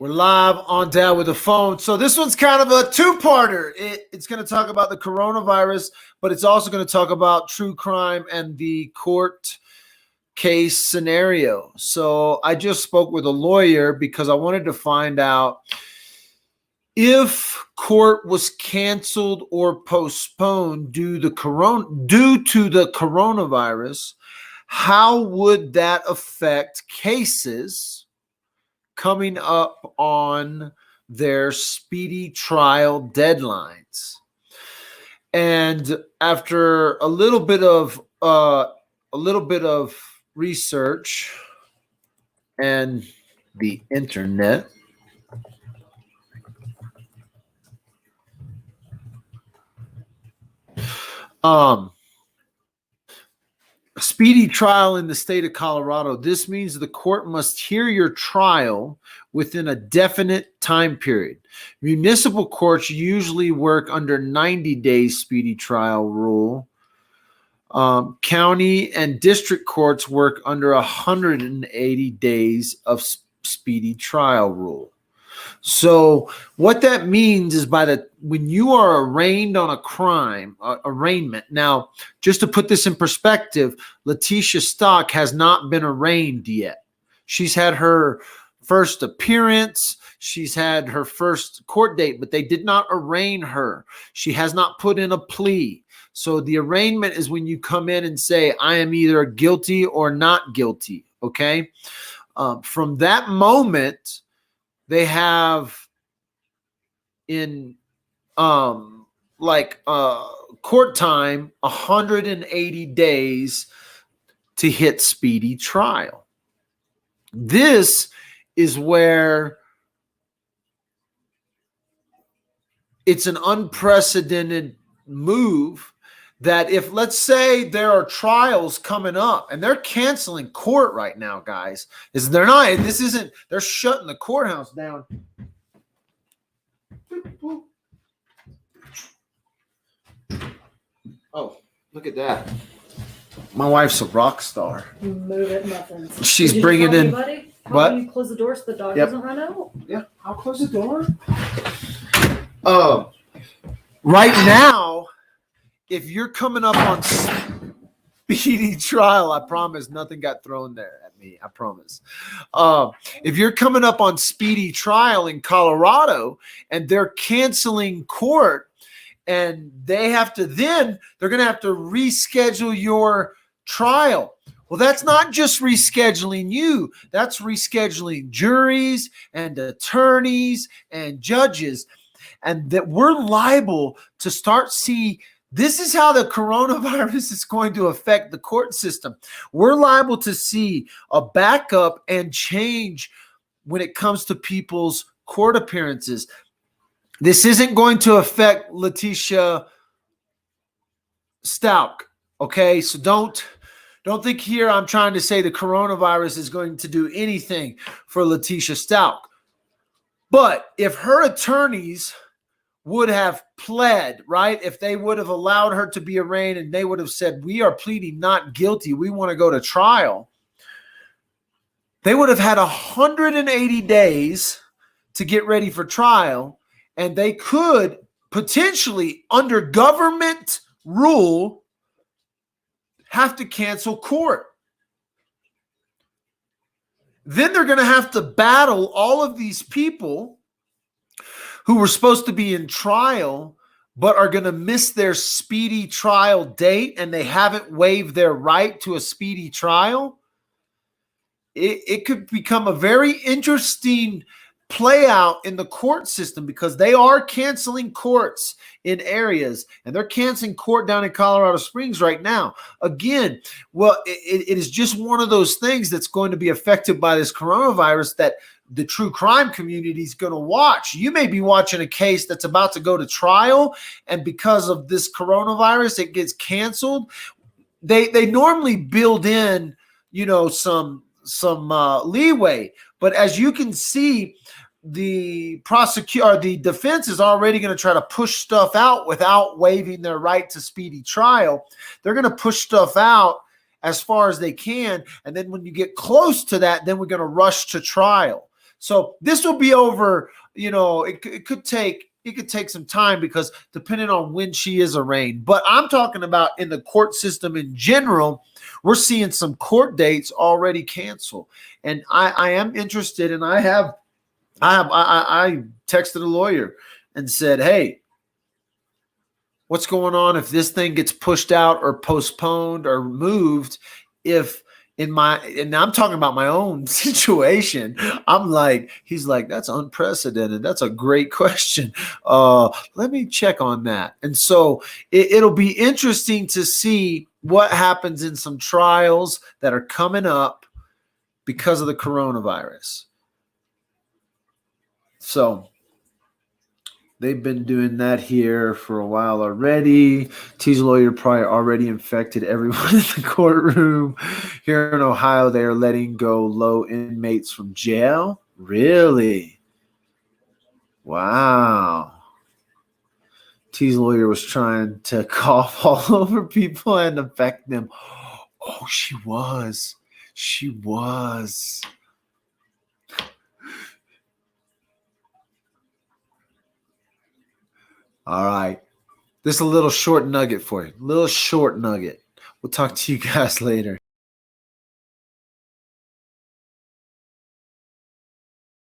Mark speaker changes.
Speaker 1: We're live on Down with the Phone. So this one's kind of a two-parter. It's going to talk about the coronavirus, but it's also going to talk about true crime and the court case scenario. So I just spoke with a lawyer because I wanted to find out if court was canceled or postponed due to the coronavirus, how would that affect cases coming up on their speedy trial deadlines? And after a little bit of research and the internet, speedy trial in the state of Colorado. This means the court must hear your trial within a definite time period. Municipal courts usually work under 90 days speedy trial rule. County and district courts work under 180 days of speedy trial rule. So what that means is when you are arraigned on a crime, arraignment. Now, just to put this in perspective, Letitia Stock has not been arraigned yet. She's had her first appearance. She's had her first court date, but they did not arraign her. She has not put in a plea. So the arraignment is when you come in and say, I am either guilty or not guilty. Okay. From that moment, they have in court time 180 days to hit speedy trial. This is where it's an unprecedented move that if, let's say, there are trials coming up and they're canceling court right now, guys, they're shutting the courthouse down. Oh, look at that. My wife's a rock star.
Speaker 2: Move it, muffins.
Speaker 1: She's bringing in.
Speaker 2: How do you close the door so the dog doesn't run out?
Speaker 1: Yeah, I'll close the door. Right now, if you're coming up on speedy trial, I promise nothing got thrown there at me. I promise. If you're coming up on speedy trial in Colorado and they're canceling court and they're going to have to reschedule your trial. Well, that's not just rescheduling you. That's rescheduling juries and attorneys and judges. And that we're liable to start see. This is how the coronavirus is going to affect the court system. We're liable to see a backup and change when it comes to people's court appearances. This isn't going to affect Letitia Stout. Okay, so don't think here I'm trying to say the coronavirus is going to do anything for Letitia Stout. But if her attorneys would have pled, right? If they would have allowed her to be arraigned and they would have said, we are pleading not guilty, we want to go to trial, they would have had 180 days to get ready for trial, and they could potentially, under government rule, have to cancel court. Then they're going to have to battle all of these people who were supposed to be in trial but are going to miss their speedy trial date and they haven't waived their right to a speedy trial. It could become a very interesting play out in the court system because they are canceling courts in areas, and they're canceling court down in Colorado Springs right now. Again, well, it is just one of those things that's going to be affected by this coronavirus that the true crime community is going to watch. You may be watching a case that's about to go to trial, and because of this coronavirus, it gets canceled. They normally build in, some leeway, but as you can see, the defense is already going to try to push stuff out without waiving their right to speedy trial. They're going to push stuff out as far as they can, and then when you get close to that, then we're going to rush to trial. So this will be over. It could take some time because depending on when she is arraigned. But I'm talking about in the court system in general, we're seeing some court dates already canceled. And I am interested, and I texted a lawyer and said, hey, what's going on if this thing gets pushed out or postponed or moved? And I'm talking about my own situation. He's like, that's unprecedented. That's a great question. Let me check on that. And so it'll be interesting to see what happens in some trials that are coming up because of the coronavirus. So they've been doing that here for a while already. T's lawyer probably already infected everyone in the courtroom. Here in Ohio, they are letting go low inmates from jail. Really? Wow. T's lawyer was trying to cough all over people and infect them. Oh, she was. She was. All right. This is a little short nugget for you. Little short nugget. We'll talk to you guys later.